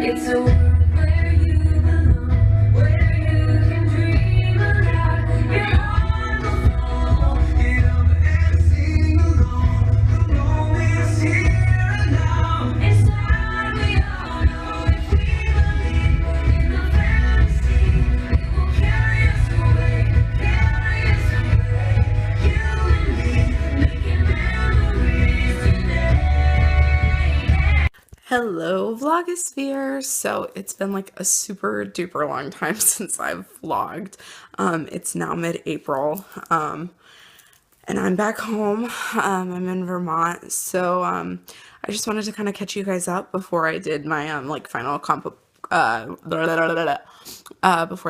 It's a world where you belong, where you can dream aloud. You're on the floor. Get up and sing along. The moment's here and now. Inside we all know if we believe in the fantasy, it will carry us away, carry us away. You and me making memories today. Hello, Vlogosphere! So it's been like a super duper long time since I've vlogged. It's now mid-April, and I'm back home. I'm in Vermont, so I just wanted to kind of catch you guys up before I did my like final before I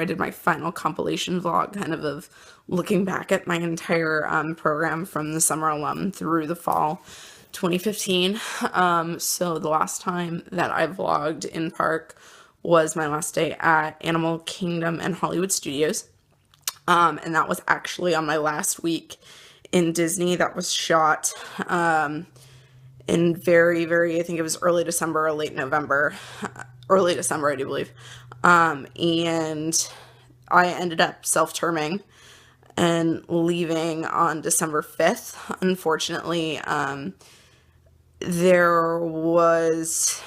did my final compilation vlog, kind of looking back at my entire program from the summer alum through the fall 2015. So the last time that I vlogged in park was my last day at Animal Kingdom and Hollywood Studios. And that was actually on my last week in Disney. That was shot in I think it was early December or late November. Early December, I do believe. And I ended up self-terming and leaving on December 5th. Unfortunately, there was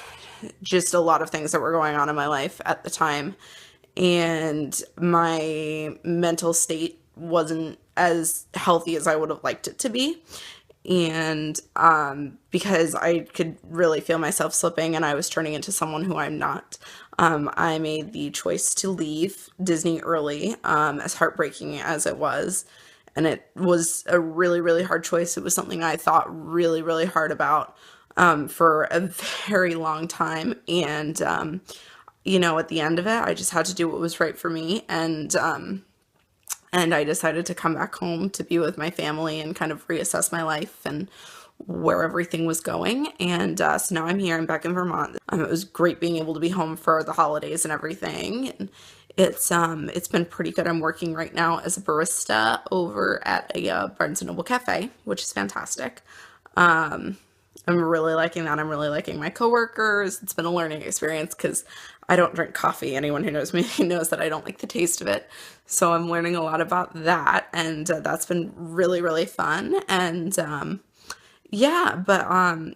just a lot of things that were going on in my life at the time, and my mental state wasn't as healthy as I would have liked it to be. And because I could really feel myself slipping and I was turning into someone who I'm not, I made the choice to leave Disney early, as heartbreaking as it was. And it was a really, really hard choice. It was something I thought really, really hard about for a very long time. And, at the end of it, I just had to do what was right for me. And I decided to come back home to be with my family and kind of reassess my life and where everything was going. And so now I'm here. I'm back in Vermont. It was great being able to be home for the holidays and everything. And it's been pretty good. I'm working right now as a barista over at a Barnes & Noble cafe, which is fantastic. I'm really liking that. I'm really liking my coworkers. It's been a learning experience because I don't drink coffee. Anyone who knows me knows that I don't like the taste of it. So I'm learning a lot about that, and that's been really, really fun. And yeah, but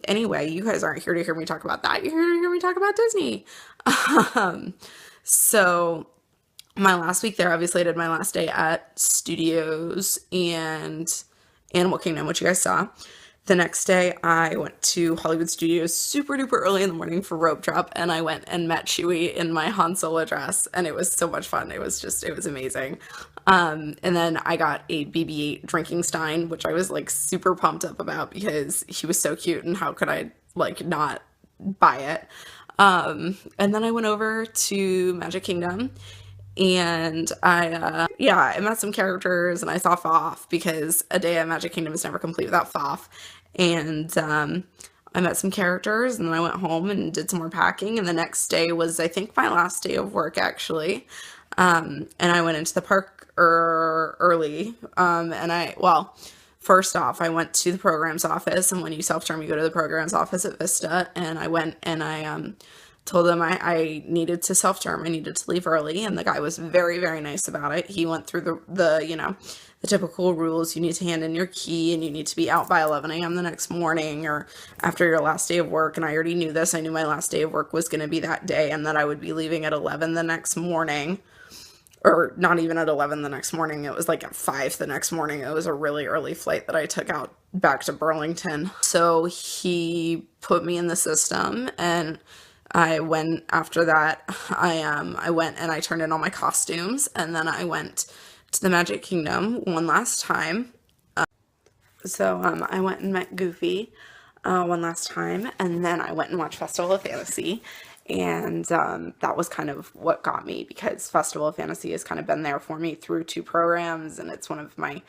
anyway, you guys aren't here to hear me talk about that. You're here to hear me talk about Disney. Um, so my last week there, obviously I did my last day at Studios and Animal Kingdom, which you guys saw. The next day, I went to Hollywood Studios super duper early in the morning for Rope Drop, and I went and met Chewie in my Han Solo dress, and it was so much fun. It was amazing. And then I got a BB-8 drinking stein, which I was like super pumped up about because he was so cute, and how could I like not buy it? And then I went over to Magic Kingdom, and I met some characters, and I saw Foph because a day at Magic Kingdom is never complete without Foph. And I met some characters, and then I went home and did some more packing. And the next day was, I think, my last day of work, actually. And I went into the park early. First off, I went to the programs office, and when you self-term, you go to the programs office at Vista. And I went and I told them I needed to self-term. I needed to leave early, and the guy was very, very nice about it. He went through the typical rules. You need to hand in your key, and you need to be out by 11 a.m. the next morning or after your last day of work. And I already knew this. I knew my last day of work was going to be that day, and that I would be leaving at 11 the next morning. Or not even at 11 the next morning. It was like at 5 the next morning. It was a really early flight that I took out back to Burlington. So he put me in the system, and I went after that. I went and I turned in all my costumes, and then I went to the Magic Kingdom one last time. I went and met Goofy one last time, and then I went and watched Festival of Fantasy. And that was kind of what got me, because Festival of Fantasy has kind of been there for me through 2 programs, and it's one of my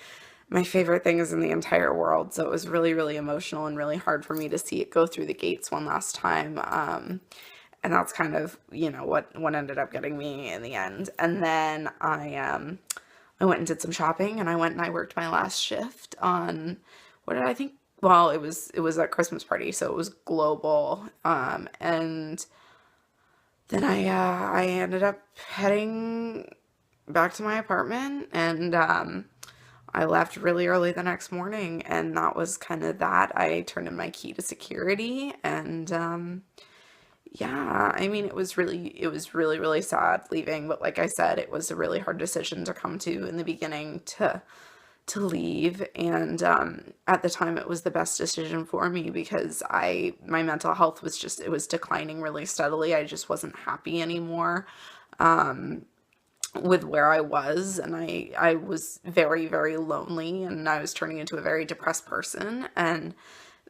favorite things in the entire world. So it was really, really emotional and really hard for me to see it go through the gates one last time. And that's kind of, what ended up getting me in the end. And then I went and did some shopping, and I went and I worked my last shift on, what did I think? Well, it was a Christmas party, so it was global. And then I ended up heading back to my apartment, and I left really early the next morning, and that was kind of that. I turned in my key to security, and yeah, I mean, it was really sad leaving, but like I said, it was a really hard decision to come to in the beginning to leave, and at the time it was the best decision for me because my mental health was just, it was declining really steadily. I just wasn't happy anymore with where I was, and I was very, very lonely, and I was turning into a very depressed person, and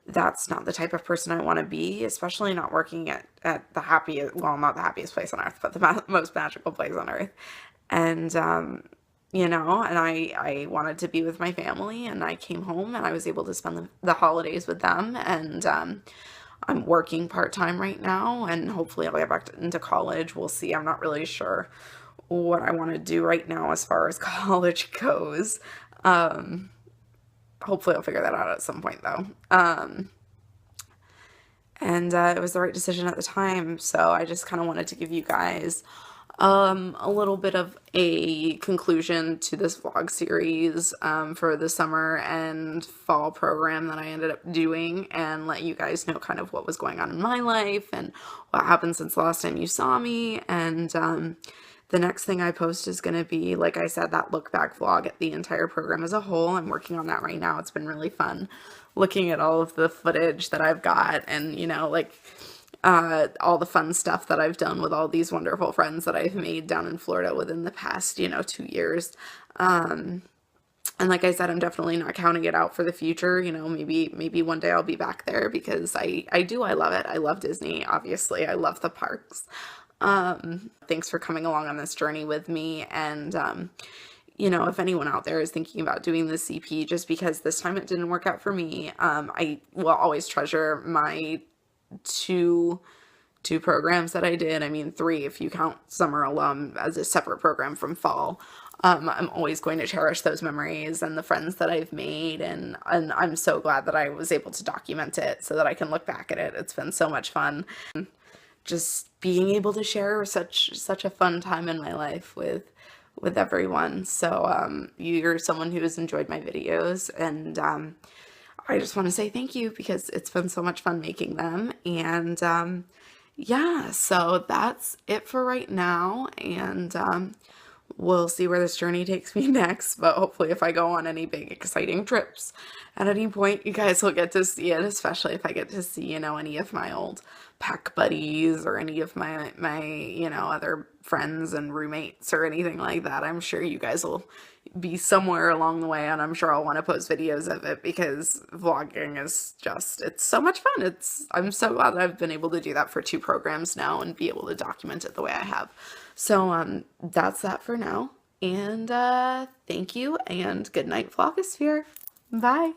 that's not the type of person I want to be, especially not working at the happiest, well, not the happiest place on earth, but the most magical place on earth. And, and I wanted to be with my family, and I came home and I was able to spend the holidays with them. And, I'm working part-time right now, and hopefully I'll get back into college. We'll see. I'm not really sure what I want to do right now as far as college goes. Hopefully I'll figure that out at some point though. And it was the right decision at the time. So I just kind of wanted to give you guys a little bit of a conclusion to this vlog series for the summer and fall program that I ended up doing, and let you guys know kind of what was going on in my life and what happened since the last time you saw me. And the next thing I post is going to be, like I said, that look back vlog at the entire program as a whole. I'm working on that right now. It's been really fun looking at all of the footage that I've got, and, all the fun stuff that I've done with all these wonderful friends that I've made down in Florida within the past, 2 years. And like I said, I'm definitely not counting it out for the future. Maybe one day I'll be back there because I love it. I love Disney, obviously. I love the parks. Thanks for coming along on this journey with me. And, if anyone out there is thinking about doing the CP, just because this time it didn't work out for me, I will always treasure my two programs that I did. I mean, three, if you count Summer Alum as a separate program from fall. I'm always going to cherish those memories and the friends that I've made, and I'm so glad that I was able to document it so that I can look back at it. It's been so much fun. Just being able to share such a fun time in my life with everyone. So you're someone who has enjoyed my videos, and I just want to say thank you because it's been so much fun making them. And yeah, so that's it for right now, and we'll see where this journey takes me next. But hopefully if I go on any big exciting trips at any point, you guys will get to see it, especially if I get to see, any of my old pack buddies or any of my other friends and roommates or anything like that. I'm sure you guys will be somewhere along the way, and I'm sure I'll want to post videos of it because vlogging is just, it's so much fun. I'm so glad that I've been able to do that for 2 programs now and be able to document it the way I have. So that's that for now, and thank you, and good night, Vlogosphere. Bye.